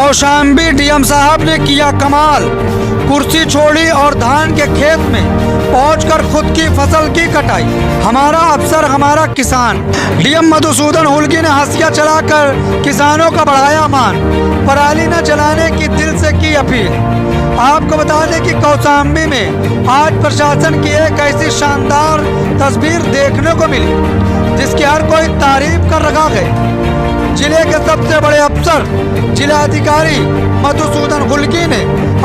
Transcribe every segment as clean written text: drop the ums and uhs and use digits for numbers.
Kaushambi DM साहब ने किया कमाल, कुर्सी छोड़ी और धान के खेत में पहुंचकर खुद की फसल की कटाई। हमारा अफसर हमारा किसान। डीएम मधुसूदन हुल्गी ने हंसिया चलाकर किसानों का बढ़ाया मान, पराली न जलाने की दिल से की अपील। आपको बता दें कि कौशाम्बी में आज प्रशासन की एक ऐसी शानदार तस्वीर देखने को मिली जिसकी हर कोई तारीफ कर रहा है। जिले के सबसे बड़े अफसर जिलाधिकारी मधुसूदन हुल्गी ने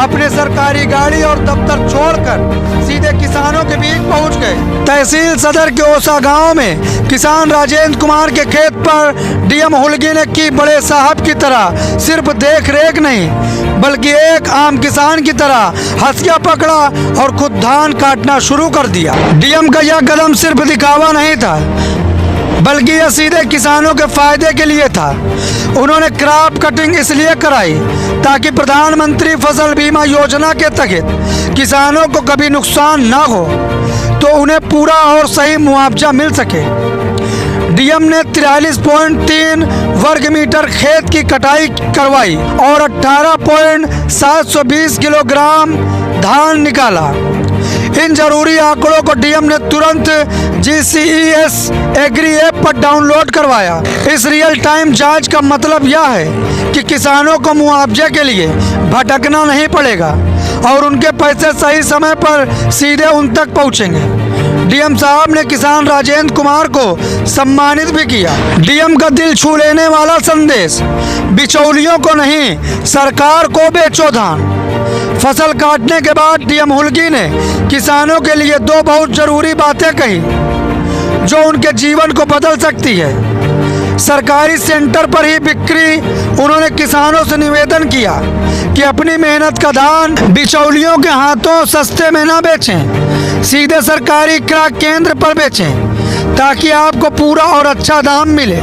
अपने सरकारी गाड़ी और दफ्तर छोड़कर सीधे किसानों के बीच पहुंच गए। तहसील सदर के ओसा गांव में किसान राजेंद्र कुमार के खेत पर डीएम हुल्गी ने की बड़े साहब की तरह सिर्फ देख रेख नहीं बल्कि एक आम किसान की तरह हंसिया पकड़ा और खुद धान काटना शुरू कर दिया। डीएम का यह कदम सिर्फ दिखावा नहीं था बल्कि यह सीधे किसानों के फायदे के लिए था। उन्होंने क्रॉप कटिंग इसलिए कराई ताकि प्रधानमंत्री फसल बीमा योजना के तहत किसानों को कभी नुकसान ना हो तो उन्हें पूरा और सही मुआवजा मिल सके। डीएम ने 43.3 वर्ग मीटर खेत की कटाई करवाई और 18.720 किलोग्राम धान निकाला। इन जरूरी आंकड़ों को डीएम ने तुरंत GCES एग्री ऐप पर डाउनलोड करवाया। इस रियल टाइम जांच का मतलब यह है कि किसानों को मुआवजे के लिए भटकना नहीं पड़ेगा और उनके पैसे सही समय पर सीधे उन तक पहुंचेंगे। डीएम साहब ने किसान राजेंद्र कुमार को सम्मानित भी किया। डीएम का दिल छू लेने वाला संदेश, बिचौलियों को नहीं सरकार को बेचो धान। फसल काटने के बाद डीएम हुल्गी ने किसानों के लिए दो बहुत जरूरी बातें कही जो उनके जीवन को बदल सकती है। सरकारी सेंटर पर ही बिक्री। उन्होंने किसानों से निवेदन किया कि अपनी मेहनत का धान बिचौलियों के हाथों सस्ते में ना बेचें, सीधे सरकारी क्रय केंद्र पर बेचें ताकि आपको पूरा और अच्छा दाम मिले।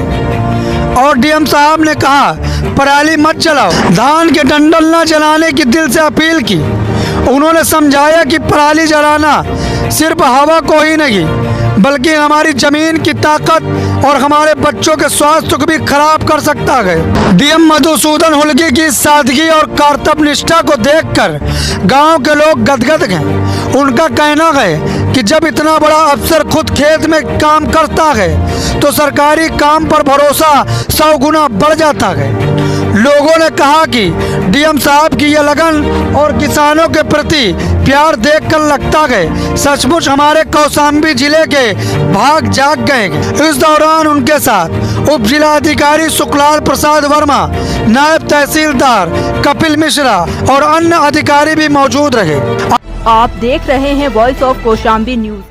और डीएम साहब ने कहा पराली मत जलाओ, धान के डंडल न जलाने की दिल से अपील की। उन्होंने समझाया कि पराली जलाना सिर्फ हवा को ही नहीं बल्कि हमारी जमीन की ताकत और हमारे बच्चों के स्वास्थ्य को भी खराब कर सकता है। डीएम मधुसूदन हुल्गी की सादगी और कर्तव्य निष्ठा को देखकर गांव के लोग गदगद हैं। उनका कहना है कि जब इतना बड़ा अफसर खुद खेत में काम करता है तो सरकारी काम पर भरोसा 100 गुना बढ़ जाता है। लोगों ने कहा कि डीएम साहब की यह लगन और किसानों के प्रति प्यार देखकर लगता है सचमुच हमारे कौशाम्बी जिले के भाग जाग गए। इस दौरान उनके साथ उप जिलाधिकारी सुखलाल प्रसाद वर्मा, नायब तहसीलदार कपिल मिश्रा और अन्य अधिकारी भी मौजूद रहे। आप देख रहे हैं वॉइस ऑफ कौशाम्बी न्यूज।